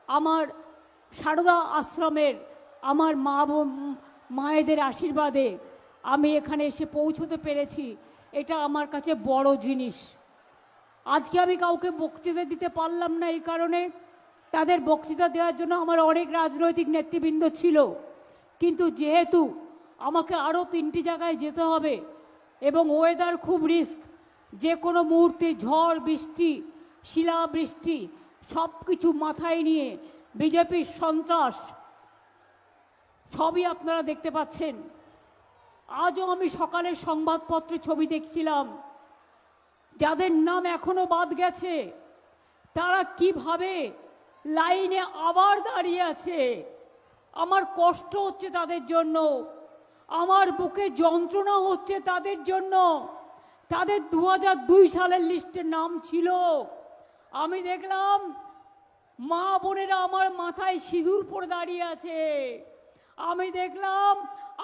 আমার সারদা আশ্রমের আমার মায়েদের আশীর্বাদে আমি এখানে এসে পৌঁছতে পেরেছি। এটা আমার কাছে বড় জিনিস। আজকে আমি কাউকে বক্তৃতা দিতে পারলাম না, এই কারণে তাদের বক্তৃতা দেওয়ার জন্য আমার অনেক রাজনৈতিক নেতৃবৃন্দ ছিল, কিন্তু যেহেতু আমাকে আরও 3টি জায়গায় যেতে হবে এবং ওয়েদার খুব রিস্ক, যে কোনো মুহূর্তে ঝড় বৃষ্টি শিলাবৃষ্টি সব কিছু মাথায় নিয়ে বিজেপির সন্ত্রাস সবই আপনারা দেখতে পাচ্ছেন। আজও আমি সকালে সংবাদপত্রে ছবি দেখছিলাম, যাদের নাম এখনো বাদ গেছে তারা কিভাবে লাইনে আবার দাঁড়িয়ে আছে। আমার কষ্ট হচ্ছে তাদের জন্য, আমার বুকে যন্ত্রণা হচ্ছে তাদের জন্য। তাদের 2002 সালের লিস্টে নাম ছিল। আমি দেখলাম মা বোনেরা আমার মাথায় সিঁদুর পরে দাঁড়িয়ে আছে। আমি দেখলাম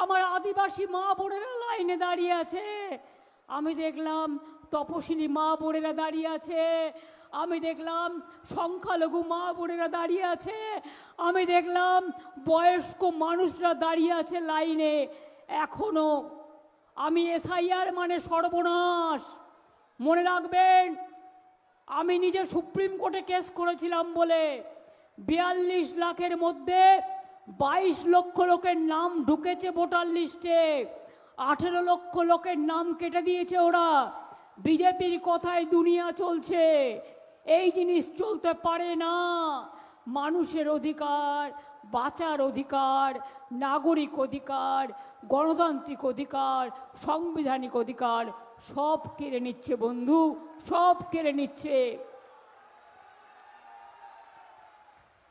আমার আদিবাসী মা বোনেরা লাইনে দাঁড়িয়ে আছে। আমি দেখলাম তপশিলি মা বোনেরা দাঁড়িয়ে আছে। আমি দেখলাম সংখ্যালঘু মা বোনেরা দাঁড়িয়ে আছে। আমি দেখলাম বয়স্ক মানুষরা দাঁড়িয়ে আছে লাইনে। এখনো আমি এসআইআর মানে সর্বনাশ। মনে রাখবেন, আমি নিজে সুপ্রিম কোর্টে কেস করেছিলাম বলে 42 লাখের মধ্যে 22 লক্ষ লোকের নাম ঢুকেছে ভোটার লিস্টে। 18 লক্ষ লোকের নাম কেটে দিয়েছে ওরা। বিজেপির কথায় দুনিয়া চলছে, এই জিনিস চলতে পারে না। মানুষের অধিকার, বাঁচার অধিকার, নাগরিক অধিকার, গণতান্ত্রিক অধিকার, সাংবিধানিক অধিকার সব কেড়ে নিচ্ছে বন্ধু, সব কেড়ে নিচ্ছে।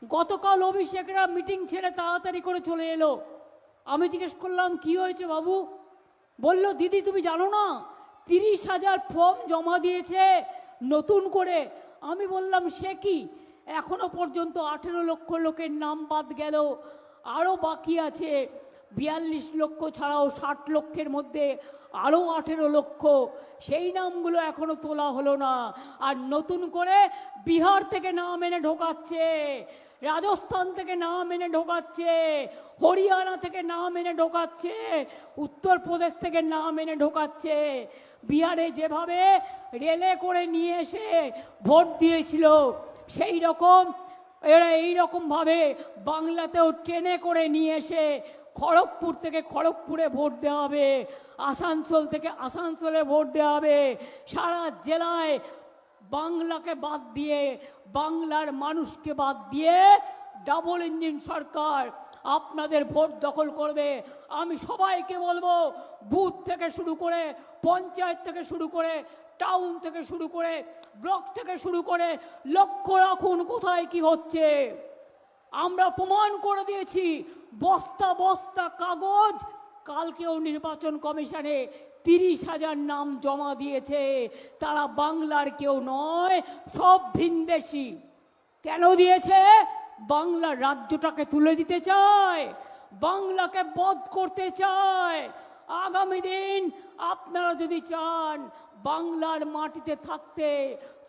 গতকাল অভিষেকরা মিটিং ছেড়ে তাড়াতাড়ি করে চলে এলো। আমি জিজ্ঞেস করলাম কি হয়েছে বাবু? বলল দিদি তুমি জানো না 30,000 ফর্ম জমা দিয়েছে নতুন করে। আমি বললাম সে কি? এখনো পর্যন্ত 18 লক্ষ লোকের নাম বাদ গেল, আরও বাকি আছে 42 লক্ষ ছাড়াও 60 লক্ষের মধ্যে আরও 18 লক্ষ, সেই নামগুলো এখনো তোলা হলো না। আর নতুন করে বিহার থেকে নাম এনে ঢোকাচ্ছে, রাজস্থান থেকে নাম এনে ঢোকাচ্ছে, হরিয়ানা থেকে নাম এনে ঢোকাচ্ছে, উত্তরপ্রদেশ থেকে নাম এনে ঢোকাচ্ছে। বিহারে যেভাবে রেলে করে নিয়ে এসে ভোট দিয়েছিল সেই রকম এরা এইরকমভাবে বাংলাতেও ট্রেনে করে নিয়ে এসে খড়গপুর থেকে খড়গপুরে ভোট দেওয়া হবে, আসানসোল থেকে আসানসোলে ভোট দেওয়া হবে। সারা জেলায় বাংলাকে বাদ দিয়ে, বাংলার মানুষকে বাদ দিয়ে ডাবল ইঞ্জিন সরকার আপনাদের ভোট দখল করবে। আমি সবাইকে বলবো, বুথ থেকে শুরু করে, পঞ্চায়েত থেকে শুরু করে, টাউন থেকে শুরু করে, ব্লক থেকে শুরু করে লক্ষ্য রাখুন কোথায় কি হচ্ছে। আমরা প্রমাণ করে দিয়েছি, বস্তা বস্তা কাগজ। কালকেও নির্বাচন কমিশনে 30,000 নাম জমা দিয়েছে। তারা বাংলার কেউ নয়, সব ভিনদেশি। কেন দিয়েছে? বাংলার রাজ্যটাকে তুলে দিতে চায়, বাংলাকে বধ করতে চায়। আগামী দিন আপনারা যদি চান বাংলার মাটিতে থাকতে,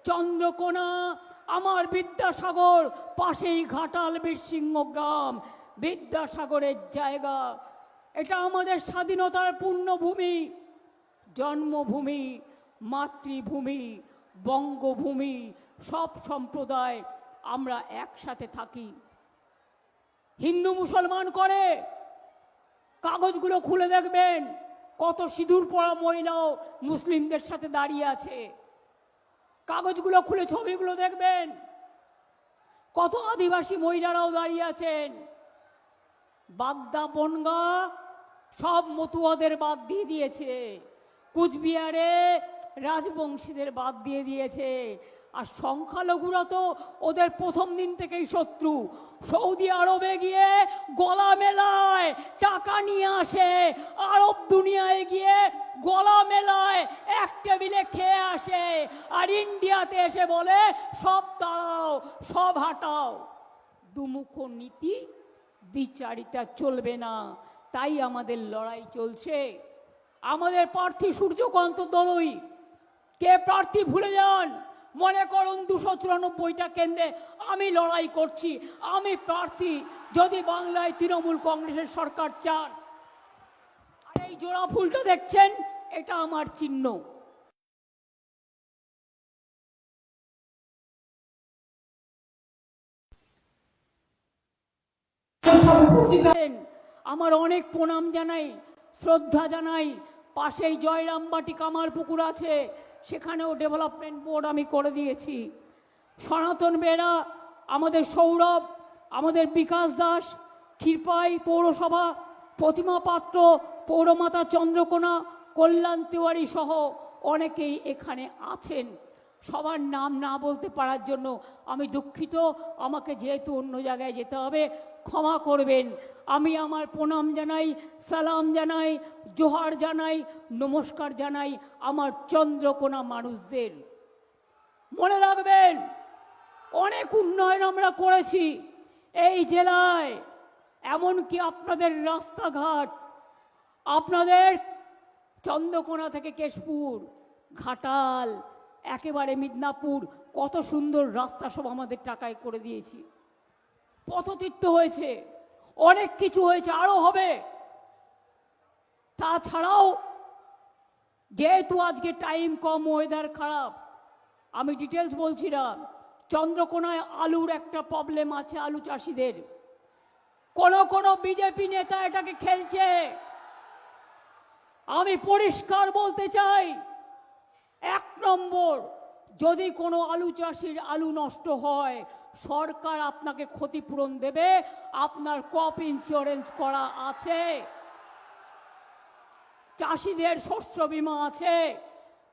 চন্দ্রকোনা আমার বিদ্যাসাগর, পাশেই ঘাটাল বীরসিংহ গ্রাম, বিদ্যাসাগরের জায়গা। এটা আমাদের স্বাধীনতার পূর্ণভূমি, জন্মভূমি, মাতৃভূমি, বঙ্গভূমি। সব সম্প্রদায় আমরা একসাথে থাকি। হিন্দু মুসলমান করে কাগজগুলো খুলে দেখবেন, কত সিঁদুর পরা মহিলাও মুসলিমদের সাথে দাঁড়িয়ে আছে। কাগজগুলো খুলে ছবিগুলো দেখবেন, কত আদিবাসী মহিলারাও দাঁড়িয়ে আছেন। বাগদা বনগা সব মতুয়াদের বাদ দিয়ে দিয়েছে, কুচবিহারে রাজবংশীদের বাদ দিয়ে দিয়েছে। আর সংখ্যালঘুরা তো ওদের প্রথম দিন থেকেই শত্রু। সৌদি আরবে গিয়ে গলা মেলায়, টাকা নিয়ে আসে, আরব দুনিয়ায় গিয়ে গলা মেলায়, এক টেবিলে খেয়ে আসে, আর ইন্ডিয়াতে এসে বলে সব দাঁড়াও, সব হাঁটাও। দুমুখ নীতি, দ্বিচারিতা চলবে না। তাই আমাদের লড়াই চলছে। আমাদের প্রার্থী সূর্যকান্ত দলুই। কে প্রার্থী ভুলে যান, মনে করুন 294টা কেন্দ্রে আমি লড়াই করছি, আমি প্রার্থী, যদি বাংলায় তৃণমূল কংগ্রেসের সরকার চান। আর এই জোড়া ফুলটা দেখছেন, এটা আমার চিহ্ন। আমার অনেক প্রণাম জানাই, শ্রদ্ধা জানাই। পাশেই জয়রামবাটি কামারপুকুর আছে, সেখানেও ডেভেলপমেন্ট বোর্ড আমি করে দিয়েছি। সনাতন বেরা, আমাদের সৌরভ, আমাদের বিকাশ দাস, ক্ষীরপাই পৌরসভা, প্রতিমা পাত্র, পৌরমাতা চন্দ্রকোনা, কল্যাণ তিওয়ারি সহ অনেকেই এখানে আছেন। সবার নাম না বলতে পারার জন্য আমি দুঃখিত। আমাকে যেহেতু অন্য জায়গায় যেতে হবে, ক্ষমা করবেন। আমি আমার প্রণাম জানাই, সালাম জানাই, জোহার জানাই, নমস্কার জানাই আমার চন্দ্রকোনা মানুষদের। মনে রাখবেন, অনেক উন্নয়ন আমরা করেছি এই জেলায়, এমনকি আপনাদের রাস্তাঘাট, আপনাদের চন্দ্রকোনা থেকে কেশপুর, ঘাটাল, একেবারে মিদনাপুর, কত সুন্দর রাস্তা সব আমাদের টাকায় করে দিয়েছি। পথতীর্থ হয়েছে, অনেক কিছু হয়েছে, আরো হবে। তাছাড়াও যেহেতু আজকে টাইম কম, ওয়েদার খারাপ, আমি ডিটেলস বলছি না। চন্দ্রকোনায় আলুর একটা প্রবলেম আছে, আলু চাষিদের। কোন বিজেপি নেতা এটাকে খেলছে। আমি পরিষ্কার বলতে চাই, 1 নম্বর, যদি কোনো আলু চাষির আলু নষ্ট হয়, সরকার আপনাকে ক্ষতিপূরণ দেবে, আপনার ক্রপ ইন্স্যুরেন্স করা আছে, চাষিদের শস্য বীমা আছে,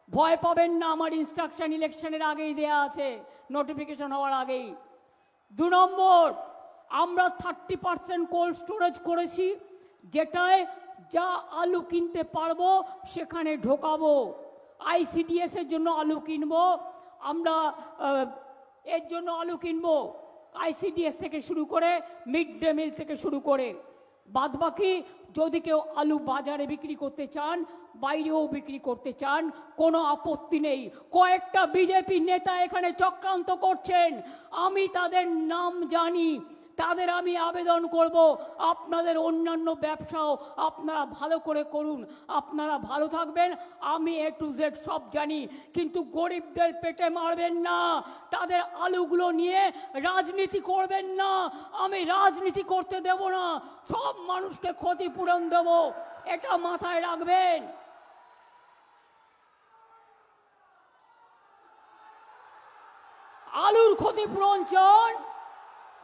ভয় পাবেন না। আমার ইনস্ট্রাকশন ইলেকশনের আগেই দেয়া আছে, নোটিফিকেশন হওয়ার আগেই। 2 নম্বর, আমরা 30% কোল্ড স্টোরেজ করেছি, যেটায় যা আলু কিনতে পারবো সেখানে ঢোকাবো। ICDS এর জন্য আলু কিনবো আমরা, এর জন্য আলু কিনবো ICDS থেকে শুরু করে, মিড ডে মিল থেকে শুরু করে। বাদবাকি যদি কেউ আলু বাজারে বিক্রি করতে চান, বাইরেও বিক্রি করতে চান, কোনো আপত্তি নেই। কয়েকটা বিজেপি নেতা এখানে চক্রান্ত করছেন, আমি তাদের নাম জানি। তাদের আমি আবেদন করব, আপনাদের অন্যান্য ব্যবসাও আপনারা ভালো করে করুন, আপনারা ভালো থাকবেন। আমি A to Z সব জানি, কিন্তু গরিবদের পেটে মারবেন না, তাদের আলুগুলো নিয়ে রাজনীতি করবেন না। আমি রাজনীতি করতে দেব না, সব মানুষকে ক্ষতিপূরণ দেব, এটা মাথায় রাখবেন। আলুর ক্ষতিপূরণ চান,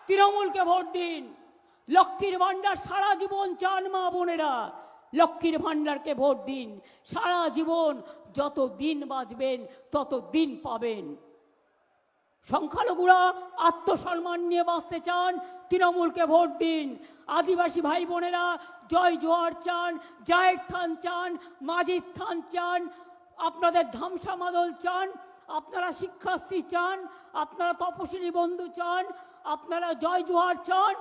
তৃণমূলকে ভোট দিন। লক্ষ্মীর ভান্ডার সারা জীবন চান মা বোনেরা, লক্ষ্মীর ভান্ডারকে ভোট দিন। সারা জীবন যত দিন বাঁচবেন তত দিন পাবেন। সংখ্যালঘুরা আত্মসম্মান নিয়ে বাঁচতে চান, তৃণমূলকে ভোট দিন। আদিবাসী ভাই বোনেরা জয় জোয়ার চান, জায়েদ খান চান, মাজিদ খান চান, আপনাদের ধামসা মাদল চান, আপনারা শিক্ষাশ্রী চান, আপনারা তপশিলি বন্ধু চান, আপনারা জয় জোহার চান,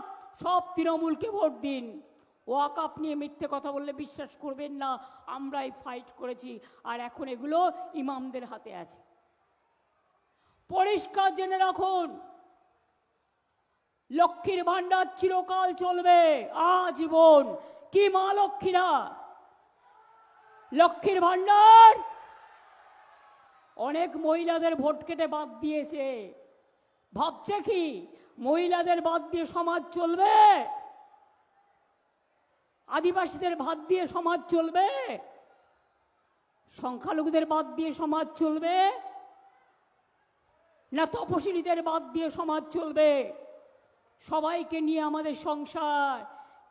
সব তৃণমূলকে ভোট দিন। ওয়াকআপ নিয়ে মিথ্যে কথা বললে বিশ্বাস করবেন না, আমরাই ফাইট করেছি, আর এখন এগুলো ইমামদের হাতে আছে। পরিষ্কার জেনে রাখুন, লক্ষ্মীর ভান্ডার চিরকাল চলবে, আজীবন। কি মা লক্ষ্মীরা, লক্ষ্মীর ভান্ডার অনেক মহিলাদের ভোট কেটে বাদ দিয়েছে। ভাবছে কি মহিলাদের বাদ দিয়ে সমাজ চলবে? আদিবাসীদের বাদ দিয়ে সমাজ চলবে? সংখ্যালঘুদের বাদ দিয়ে সমাজ চলবে? না তপশিলীদের বাদ দিয়ে সমাজ চলবে? সবাইকে নিয়ে আমাদের সংসার,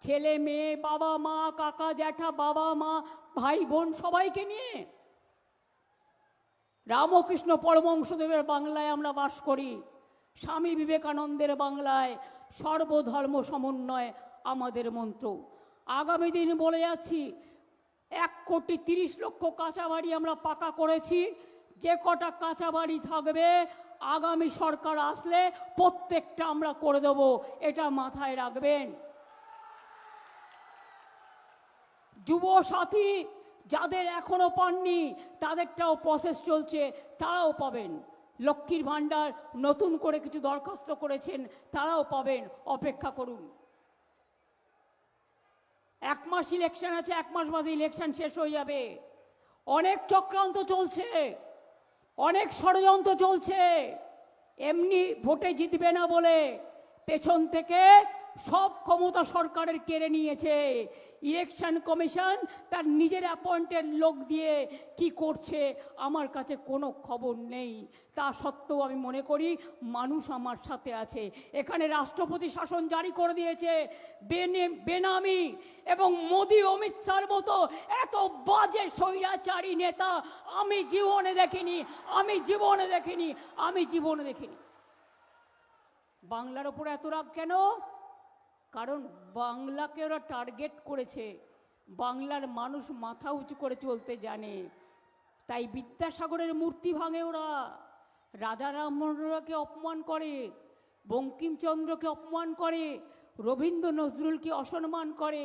ছেলে মেয়ে, বাবা মা, কাকা জ্যাঠা, বাবা মা, ভাই বোন, সবাইকে নিয়ে। রামকৃষ্ণ পরমহংসদেবের বাংলায় আমরা বাস করি, স্বামী বিবেকানন্দের বাংলায় সর্বধর্ম সমন্বয় আমাদের মন্ত্র। আগামী দিন বলে যাচ্ছি, 1,30,00,000 কাঁচা বাড়ি আমরা পাকা করেছি। যে কটা কাঁচা বাড়ি থাকবে আগামী সরকার আসলে প্রত্যেকটা আমরা করে দেব, এটা মাথায় রাখবেন। যুব সাথী যাদের এখনো পাননি তাদেরটাও প্রসেস চলছে, তারাও পাবেন। লক্ষ্মীর ভাণ্ডার নতুন করে কিছু দরখাস্ত করেছেন, তারাও পাবেন, অপেক্ষা করুন। 1 মাস ইলেকশন আছে, 1 মাস বাদে ইলেকশন শেষ হয়ে যাবে। অনেক চক্রান্ত চলছে, অনেক ষড়যন্ত্র চলছে। এমনি ভোটে জিতবে না বলে পেছন থেকে সব ক্ষমতা সরকারের কেড়ে নিয়েছে। ইলেকশন কমিশন তার নিজের অ্যাপয়েন্টেড লোক দিয়ে কি করছে আমার কাছে কোনো খবর নেই। তা সত্ত্বেও আমি মনে করি মানুষ আমার সাথে আছে। এখানে রাষ্ট্রপতি শাসন জারি করে দিয়েছে। বেনামি এবং মোদি অমিত শাহর মতো এত বাজে স্বৈরাচারী নেতা আমি জীবনে দেখিনি, আমি জীবনে দেখিনি, আমি জীবনে দেখিনি। বাংলার ওপর এত রাগ কেন? কারণ বাংলাকে ওরা টার্গেট করেছে। বাংলার মানুষ মাথা উঁচু করে চলতে জানে, তাই বিদ্যাসাগরের মূর্তি ভাঙে ওরা, রাজা রামমোহনকে অপমান করে, বঙ্কিমচন্দ্রকে অপমান করে, রবীন্দ্র নজরুলকে অসম্মান করে,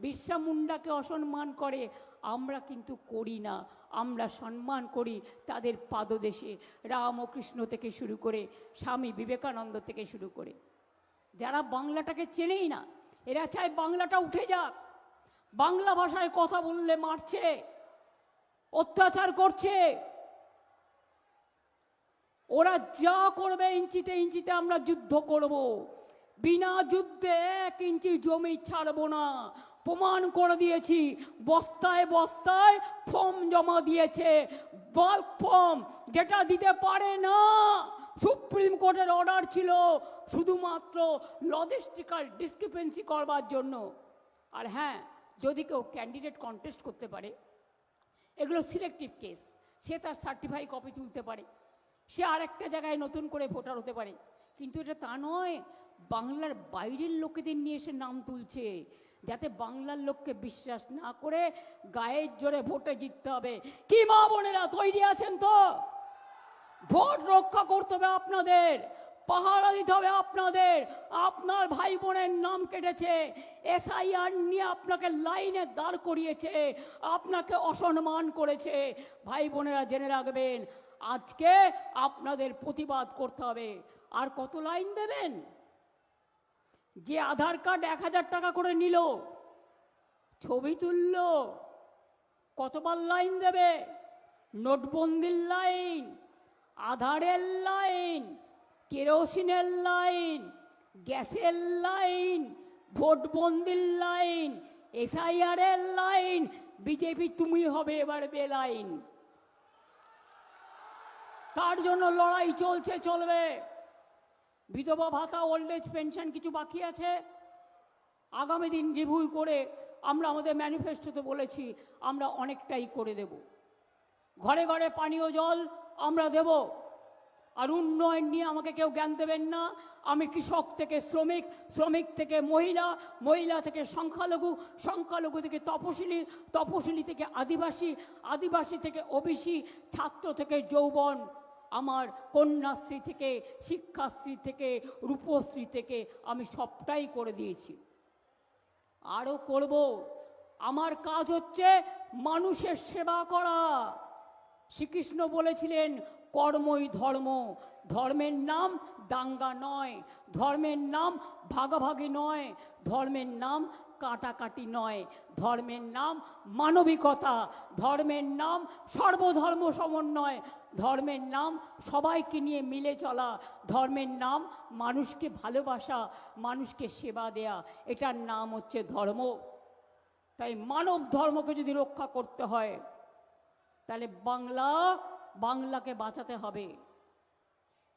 বিরসা মুন্ডাকে অসম্মান করে। আমরা কিন্তু করি না, আমরা সম্মান করি তাদের পাদদেশে, রামকৃষ্ণ থেকে শুরু করে স্বামী বিবেকানন্দ থেকে শুরু করে। যারা বাংলাটাকে চেনেই না, এরা চায় বাংলাটা উঠে যাক। বাংলা ভাষায় কথা বললে মারছে, অত্যাচার করছে। ওরা যা করবে ইঞ্চিতে ইঞ্চিতে আমরা যুদ্ধ করব। বিনা যুদ্ধে 1 ইঞ্চি জমি ছাড়বো না। প্রমাণ করে দিয়েছি, বস্তায় বস্তায় ফর্ম জমা দিয়েছে, বাল্ক ফর্ম, যেটা দিতে পারে না। সুপ্রিম কোর্টের অর্ডার ছিল শুধুমাত্র লজিস্টিক্যাল ডিসক্রিপেন্সি করবার জন্য। আর হ্যাঁ, যদি কেউ ক্যান্ডিডেট কন্টেস্ট করতে পারে, এগুলো সিলেক্টিভ কেস, সে তার সার্টিফাই কপি তুলতে পারে, সে আরেকটা জায়গায় নতুন করে ভোটার হতে পারে। কিন্তু এটা তা নয়, বাংলার বাইরের লোকেদের নিয়ে এসে নাম তুলছে, যাতে বাংলার লোককে বিশ্বাস না করে গায়ের জোরে ভোটে জিততে হবে। কি মা বোনেরা তৈরি আছেন তো? ভোট রক্ষা করতে হবে আপনাদের, পাহারা দিতে হবে আপনাদের। আপনার ভাই বোনের নাম কেটেছে, এসআইআর নিয়ে আপনাকে লাইনে দাঁড় করিয়েছে, আপনাকে অসম্মান করেছে। ভাই বোনেরা জেনে রাখবেন, আজকে আপনাদের প্রতিবাদ করতে হবে। আর কত লাইন দেবেন? যে আধার কার্ড 1000 টাকা করে নিল, ছবি তুলল, কতবার লাইন দেবে? নোটবন্দির লাইন, আধারের লাইন, কেরোসিনের লাইন, গ্যাসের লাইন, ভোটবন্দির লাইন, এসআইআরের লাইন। বিজেপি তুমি হবে এবার বেলাইন। তার জন্য লড়াই চলছে, চলবে। বিধবা ভাতা, ওল্ড এজ পেনশন কিছু বাকি আছে, আগামী দিন রিভিউ করে আমরা আমাদের ম্যানিফেস্টোতে বলেছি আমরা অনেকটাই করে দেব। ঘরে ঘরে পানীয় জল আমরা দেব। আর উন্নয়ন নিয়ে আমাকে কেউ জ্ঞান দেবেন না। আমি কৃষক থেকে শ্রমিক, শ্রমিক থেকে মহিলা, মহিলা থেকে সংখ্যালঘু, সংখ্যালঘু থেকে তপশিলি, তপশিলি থেকে আদিবাসী, আদিবাসী থেকে ওবিসি, ছাত্র থেকে যৌবন, আমার কন্যাশ্রী থেকে, শিক্ষাশ্রী থেকে, রূপশ্রী থেকে আমি সবটাই করে দিয়েছি, আরও করব। আমার কাজ হচ্ছে মানুষের সেবা করা। শ্রীকৃষ্ণ বলেছিলেন কর্মই ধর্ম। ধর্মের নাম দাঙ্গা নয়, ধর্মের নাম ভাগাভাগি নয়, ধর্মের নাম কাটাকাটি নয়, ধর্মের নাম মানবিকতা, ধর্মের নাম সর্বধর্ম সমন্বয়, ধর্মের নাম সবাইকে নিয়ে মিলে চলা, ধর্মের নাম মানুষকে ভালোবাসা, মানুষকে সেবা দেয়া। এটার নাম হচ্ছে ধর্ম। তাই মানব ধর্মকে যদি রক্ষা করতে হয়, তাহলে বাংলাকে বাঁচাতে হবে।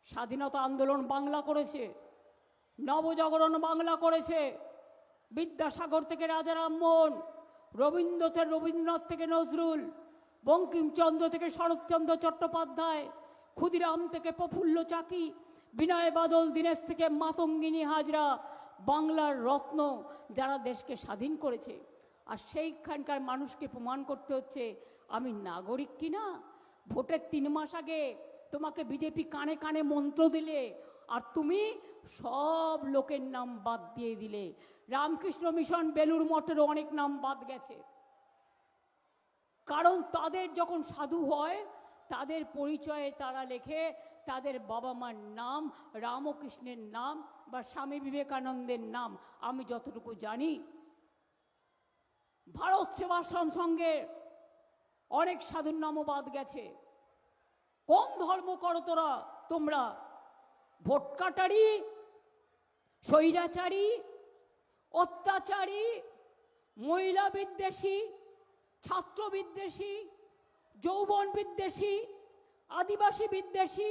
স্বাধীনতা আন্দোলন বাংলা করেছে, নবজাগরণ বাংলা করেছে, বিদ্যাসাগর থেকে রাজা রামমোহন, রবীন্দ্রনাথ থেকে নজরুল, বঙ্কিমচন্দ্র থেকে শরৎচন্দ্র চট্টোপাধ্যায়, ক্ষুদিরাম থেকে প্রফুল্ল চাকি, বিনয় বাদল দীনেশ থেকে মাতঙ্গিনী হাজরা, বাংলার রত্ন যারা দেশকে স্বাধীন করেছে। আর সেইখানকার মানুষকে প্রমাণ করতে হচ্ছে আমি নাগরিক কিনা। ভোটের 3 মাস আগে তোমাকে বিজেপি কানে কানে মন্ত্র দিলে, আর তুমি সব লোকের নাম বাদ দিয়ে দিলে। রামকৃষ্ণ মিশন বেলুর মঠেরও অনেক নাম বাদ গেছে, কারণ তাদের যখন সাধু হয় তাদের পরিচয়ে তারা লেখে তাদের বাবা মার নাম, রামকৃষ্ণের নাম বা স্বামী বিবেকানন্দের নাম। আমি যতটুকু জানি ভারত সেবাশ্রম সঙ্গে অনেক সাধুর নামও বাদ গেছে। কোন ধর্ম করো তোমরা? ভোট কাটারি, স্বৈরাচারী, অত্যাচারী, মহিলা বিদ্বেষী, ছাত্র বিদ্বেষী, যৌবন বিদ্বেষী, আদিবাসী বিদ্বেষী,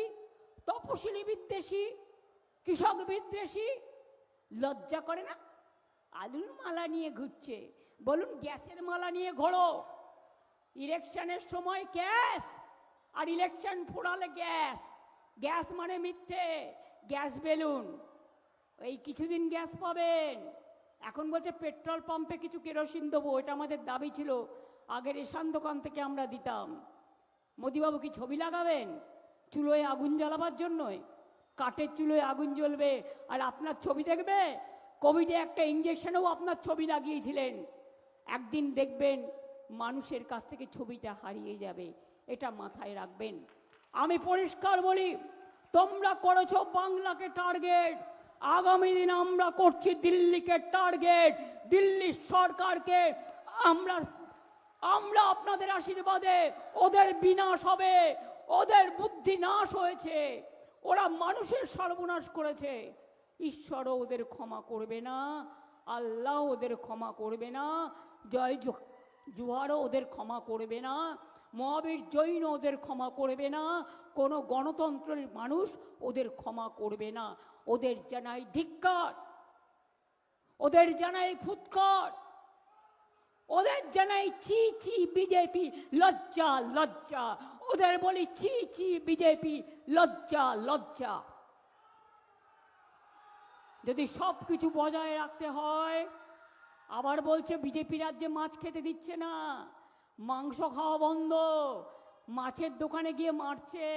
তপশিলি বিদ্বেষী, কৃষক বিদ্বেষী। লজ্জা করে না? আলুর মালা নিয়ে ঘুরছে, বলুন গ্যাসের মালা নিয়ে ঘোরো। ইলেকশনের সময় গ্যাস, আর ইলেকশন ফোড়ালে গ্যাস। গ্যাস মানে মিথ্যে, গ্যাস বেলুন। এই কিছুদিন গ্যাস পাবেন। এখন বলছে পেট্রোল পাম্পে কিছু কেরোসিন দেবো, এটা আমাদের দাবি ছিল, আগের রেশন দোকান থেকে আমরা দিতাম। মোদিবাবু কি ছবি লাগাবেন চুলোয় আগুন জ্বালাবার জন্যই? কাঠের চুলোয় আগুন জ্বলবে আর আপনার ছবি দেখবে? কোভিডে একটা ইঞ্জেকশনেও আপনার ছবি লাগিয়েছিলেন। একদিন দেখবেন মানুষের কাছ থেকে ছবিটা হারিয়ে যাবে, এটা মাথায় রাখবেন। আমি পরিষ্কার বলি, তোমরা করেছো বাংলাকে টার্গেট, আগামী দিন আমরা করছি দিল্লিকে টার্গেট। দিল্লির সরকারকে আমরা আপনাদের আশীর্বাদে ওদের বিনাশ হবে। ওদের বুদ্ধি নাশ হয়েছে, ওরা মানুষের সর্বনাশ করেছে। ঈশ্বরও ওদের ক্ষমা করবে না, আল্লাহ ওদের ক্ষমা করবে না, জয় জুহারও ওদের ক্ষমা করবে না, মহাবীর জৈন ওদের ক্ষমা করবে না, কোনো গণতন্ত্রের মানুষ ওদের ক্ষমা করবে না। ওদের জানাই ধিক্কার, ওদের জানাই ফুৎকার, ওদের জানাই ছি ছি বিজেপি, লজ্জা লজ্জা। ওদের বলি ছি ছি বিজেপি, লজ্জা লজ্জা। যদি সব কিছু বজায় রাখতে হয়, আবার বলছে বিজেপি রাজ্যে মাছ খেতে দিচ্ছে না, মাংস খাওয়া বন্ধ। মাছের দোকানে গিয়ে মারছে,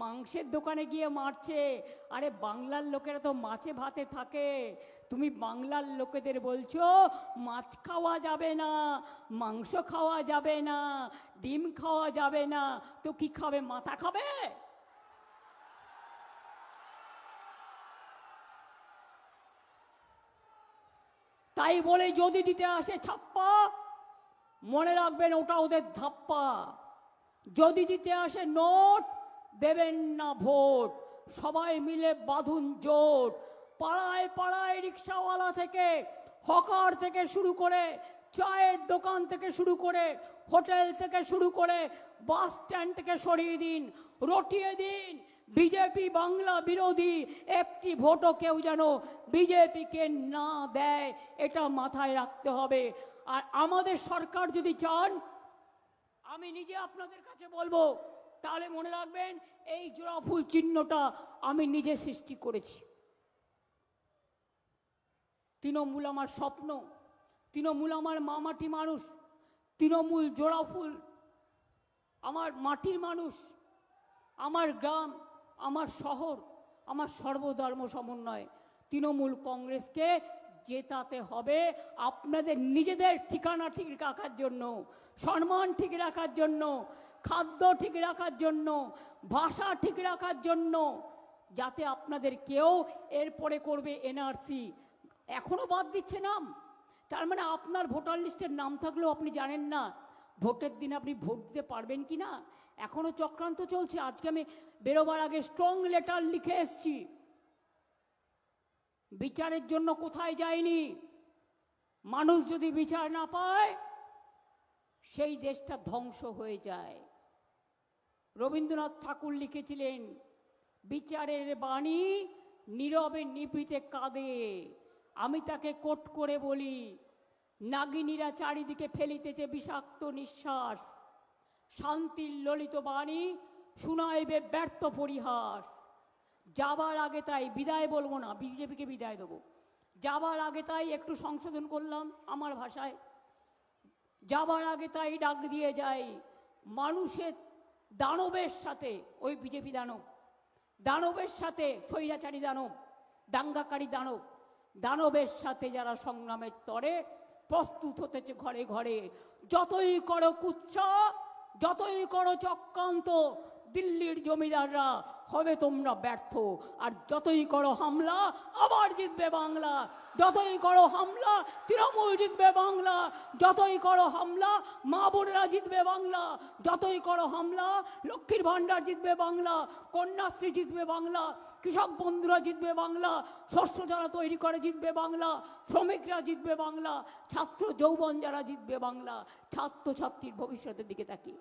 মাংসের দোকানে গিয়ে মারছে। আরে বাংলার লোকেরা তো মাছে ভাতে থাকে, তুমি বাংলার লোকেদের বলছো মাছ খাওয়া যাবে না, মাংস খাওয়া যাবে না, ডিম খাওয়া যাবে না, তো কি খাবে? মাথা খাবে? তাই বলে যদি দিতে আসে ছাপ্পা, মনে রাখবেন ওটা ওদের ধাপ্পা। যদি দিতে আসে নোট, দেবেন না ভোট। সবাই মিলে বাঁধুন জোট। পাড়ায় পাড়ায় রিক্সাওয়ালা থেকে, হকার থেকে শুরু করে, চায়ের দোকান থেকে শুরু করে, হোটেল থেকে শুরু করে, বাস স্ট্যান্ড থেকে সরিয়ে দিন, রটিয়ে দিন। বিজেপি বাংলা বিরোধী, একটি ভোটও কেউ যেন বিজেপিকে না দেয়, এটা মাথায় রাখতে হবে। আর আমাদের সরকার যদি চান, আমি নিজে আপনাদের কাছে বলবো, তাহলে মনে রাখবেন এই জোড়া ফুল চিহ্নটা আমি নিজে সৃষ্টি করেছি। তৃণমূল আমার স্বপ্ন, তৃণমূল আমার মামাটি মানুষ, তৃণমূল জোড়া ফুল আমার মাটির মানুষ, আমার গ্রাম, আমার শহর, আমার সর্বধর্ম সমন্বয়। তৃণমূল কংগ্রেসকে জেতাতে হবে আপনাদের নিজেদের ঠিকানা ঠিক রাখার জন্য, সম্মান ঠিক রাখার জন্য, খাদ্য ঠিক রাখার জন্য, ভাষা ঠিক রাখার জন্য, যাতে আপনাদের কেউ এরপরে করবে এনআরসি, এখনো বাদ দিচ্ছে নাম। তার মানে আপনার ভোটার লিস্টের নাম থাকলেও আপনি জানেন না ভোটের দিন আপনি ভোট দিতে পারবেন কি না। এখনো চক্রান্ত চলছে। আজকে আমি বেরোবার আগে স্ট্রং লেটার লিখে এসছি, বিচারের জন্য কোথায় যায়নি। মানুষ যদি বিচার না পায়, সেই দেশটা ধ্বংস হয়ে যায়। রবীন্দ্রনাথ ঠাকুর লিখেছিলেন, বিচারের বাণী নীরবে নিভৃতে কাঁদে। আমি তাকে কোট করে বলি, নাগিনীরা চারিদিকে ফেলিতেছে বিষাক্ত নিঃশ্বাস, শান্তির ললিত বাণী শুনাইবে ব্যর্থ পরিহাস। যাবার আগে তাই বিদায় বলবো না, বিজেপিকে বিদায় দেবো। যাবার আগে তাই একটু সংশোধন করলাম আমার ভাষায়, যাবার আগে তাই ডাক দিয়ে যাই, মানুষের দানবের সাথে, ওই বিজেপি দানব, দানবের সাথে স্বৈরাচারী দানব, দাঙ্গাকারী দানব, দানবের সাথে যারা সংগ্রামের তরে প্রস্তুত হতেছে ঘরে ঘরে। যতই করো কুচ্ছা, যতই করো চক্রান্ত দিল্লির জমিদাররা হবে তোমরা ব্যর্থ। আর যতই করো হামলা আবার জিতবে বাংলা, যতই করো হামলা তৃণমূল জিতবে বাংলা, যতই করো হামলা মা বোনেরা জিতবে বাংলা, যতই করো হামলা লক্ষ্মীর ভাণ্ডার জিতবে বাংলা, কন্যাশ্রী জিতবে বাংলা, কৃষক বন্ধুরা জিতবে বাংলা, শস্য যারা তৈরি করে জিতবে বাংলা, শ্রমিকরা জিতবে বাংলা, ছাত্র যৌবন যারা জিতবে বাংলা। ছাত্রছাত্রীর ভবিষ্যতের দিকে তাকিয়ে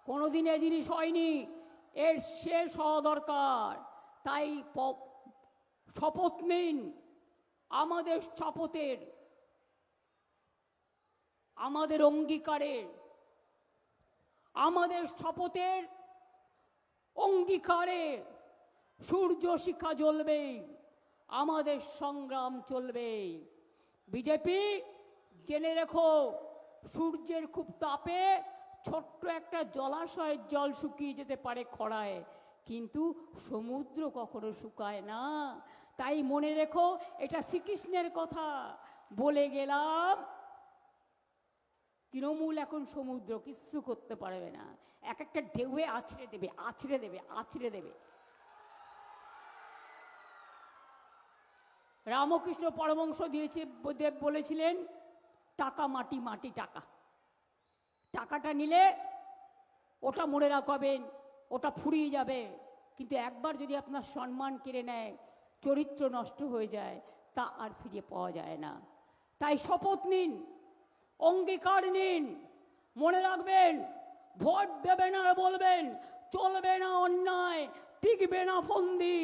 কোনোদিন এ জিনিস হয়নি, এর শেষ হওয়া দরকার। তাই শপথ নিন, আমাদের শপথের, আমাদের অঙ্গীকারের, আমাদের শপথের অঙ্গীকারে সূর্য শিখা জ্বলবে, আমাদের সংগ্রাম চলবে। বিজেপি জেনে রেখো, সূর্যের খুব তাপে ছোট্ট একটা জলাশয়ের জল শুকিয়ে যেতে পারে খরায়, কিন্তু সমুদ্র কখনো শুকায় না। তাই মনে রেখো, এটা শ্রীকৃষ্ণের কথা বলে গেলাম। তৃণমূল এখন সমুদ্র, কিচ্ছু করতে পারবে না, এক একটা ঢেউয়ে আছড়ে দেবে, আছড়ে দেবে, আছড়ে দেবে। রামকৃষ্ণ পরমহংস দিয়েছে, দেব বলেছিলেন টাকা মাটি, মাটি টাকা। টাকাটা নিলে ওটা মনে রাখবেন, ওটা ফুরিয়ে যাবে, কিন্তু একবার যদি আপনার সম্মান কেড়ে নেয়, চরিত্র নষ্ট হয়ে যায়, তা আর ফিরে পাওয়া যায় না। তাই শপথ নিন, অঙ্গীকার নিন, মনে রাখবেন, ভোট দেবেন আর বলবেন চলবে না অন্যায়, টিকবে না ফন্দি,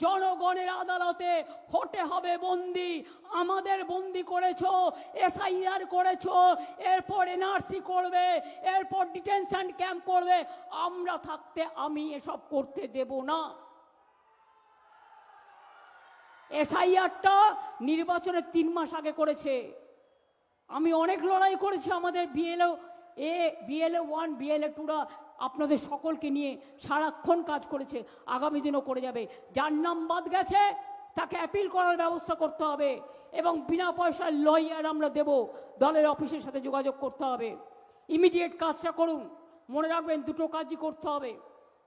জনগণের আদালতে হতে হবে বন্দি। আমাদের বন্দি করেছো, এসআইআর করেছো, এরপর এনআরসি করবে, এরপর ডিটেনশন ক্যাম্প করবে, আমরা থাকতে আমি এসব করতে দেব না। এসআইআরটা নির্বাচনের 3 মাস আগে করেছে। আমি অনেক লড়াই করেছি, আমাদের বিএলও 1 বিএলও 2রা আপনাদের সকলকে নিয়ে সারাক্ষণ কাজ করেছে, আগামী দিনও করে যাবে। যার নাম বাদ গেছে তাকে অ্যাপিল করার ব্যবস্থা করতে হবে, এবং বিনা পয়সার লয়ার আমরা দেব, দলের অফিসের সাথে যোগাযোগ করতে হবে। ইমিডিয়েট কাজটা করুন, মনে রাখবেন 2টো কাজই করতে হবে।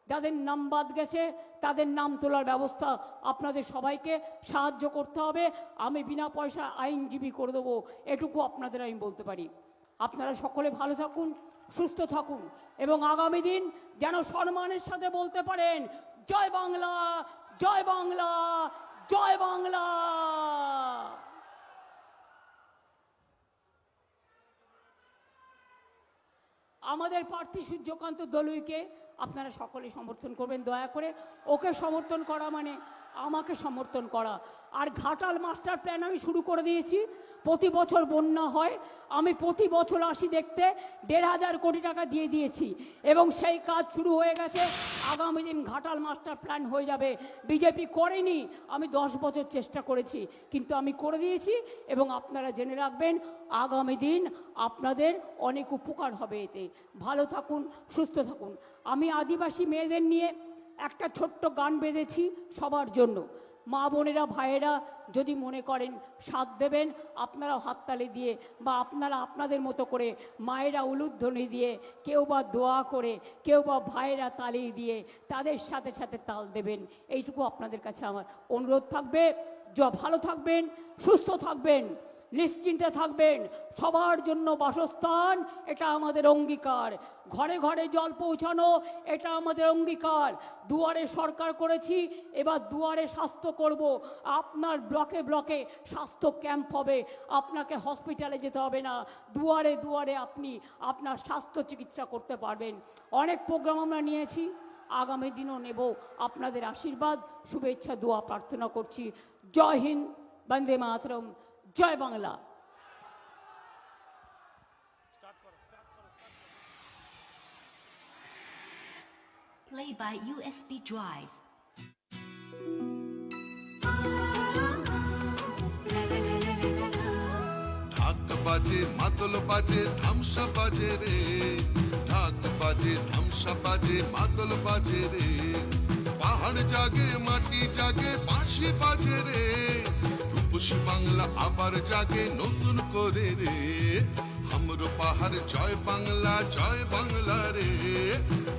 যাদের নাম বাদ গেছে তাদের নাম তোলার ব্যবস্থা আপনাদের সবাইকে সাহায্য করতে হবে। আমি বিনা পয়সা আইনজীবী করে দেবো, এটুকু আপনাদের আমি বলতে পারি। আপনারা সকলে ভালো থাকুন, সুস্থ থাকুন, এবং আগামী দিন যেন সম্মানের সাথে বলতে পারেন জয় বাংলা, জয় বাংলা, জয় বাংলা। আমাদের প্রার্থী সূর্যকান্ত দলুইকে আপনারা সকলে সমর্থন করবেন, দয়া করে। ওকে সমর্থন করা মানে আমাকে সমর্থন করা। আর ঘাটাল মাস্টার প্ল্যান আমি শুরু করে দিয়েছি। প্রতি বছর বন্যা হয়, আমি প্রতি বছর আসি দেখতে, 1,500 কোটি টাকা দিয়ে দিয়েছি, এবং সেই কাজ শুরু হয়ে গেছে। আগামী দিন ঘাটাল মাস্টার প্ল্যান হয়ে যাবে। বিজেপি করেনি, আমি 10 বছর চেষ্টা করেছি, কিন্তু আমি করে দিয়েছি, এবং আপনারা জেনে রাখবেন আগামী দিন আপনাদের অনেক উপকার হবে এতে। ভালো থাকুন, সুস্থ থাকুন। আমি আদিবাসী মেয়েদের নিয়ে একটা ছোট্ট গান বেঁধেছি সবার জন্য। মা বোনেরা, ভাইয়েরা যদি মনে করেন সাথ দেবেন, আপনারা হাততালি দিয়ে, বা আপনারা আপনাদের মতো করে মায়েরা উলুধ্বনি দিয়ে, কেউ বা দোয়া করে, কেউ বা ভাইয়েরা তালি দিয়ে তাদের সাথে সাথে তাল দেবেন। এইটুকু আপনাদের কাছে আমার অনুরোধ থাকবে। ভালো থাকবেন, সুস্থ থাকবেন, নিশ্চিন্তে থাকবেন। সবার জন্য বাসস্থান, এটা আমাদের অঙ্গীকার। ঘরে ঘরে জল পৌঁছানো, এটা আমাদের অঙ্গীকার। দুয়ারে সরকার করেছি, এবার দুয়ারে স্বাস্থ্য করব। আপনার ব্লকে ব্লকে স্বাস্থ্য ক্যাম্প হবে, আপনাকে হসপিটালে যেতে হবে না, দুয়ারে দুয়ারে আপনি আপনার স্বাস্থ্য চিকিৎসা করতে পারবেন। অনেক প্রোগ্রাম আমরা নিয়েছি, আগামী দিনও নেব। আপনাদের আশীর্বাদ, শুভেচ্ছা, দোয়া প্রার্থনা করছি। জয় হিন্দ, বন্দে মাতরম, জয় Bangla. Play by USB Drive. ঢাক বাজে, মাদল বাজে, ধামসা বাজে রে। ঢাক বাজে, ধামসা বাজে, মাদল বাজে রে। পাহাড় জাগে, মাটি জাগে, বাঁশি বাজে রে। রূপ রূপসী বাংলা আবার জাগে নতুন করে রে হামরো পাহাড় জয় বাংলা রে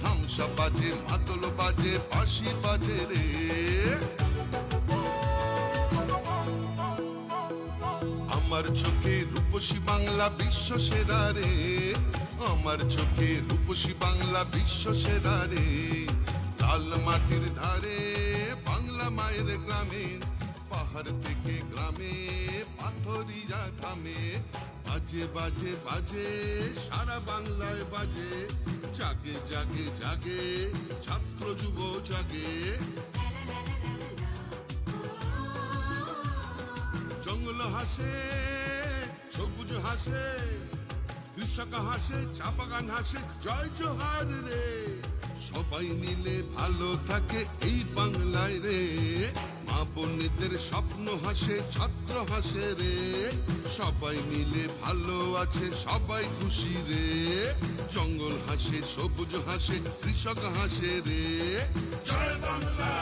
ধামসা বাজে মাতল বাজে বাঁশি বাজে রে আমার চোখে রূপসী বাংলা বিশ্ব সেরা রে আমার চোখে রূপসী বাংলা বিশ্ব সেরা রে লাল মাটির ধারে বাংলা মায়ের গ্রামে পাহাড় থেকে গ্রামে পাথরিয়া থামে বাজে বাজে বাজে সারা বাংলায় বাজে জাগে জাগে জাগে ছাত্র যুব জাগে জঙ্গল হাসে সবুজ হাসে কৃষক হাসে চা বাগান হাসে জয় জোহার রে সবাই মিলে ভালো থাকে এই বাংলায় রে মা বোনেদের স্বপ্ন হাসে ছাত্র হাসে রে সবাই মিলে ভালো আছে সবাই খুশি রে জঙ্গল হাসে সবুজ হাসে কৃষক হাসে রে জয় বাংলা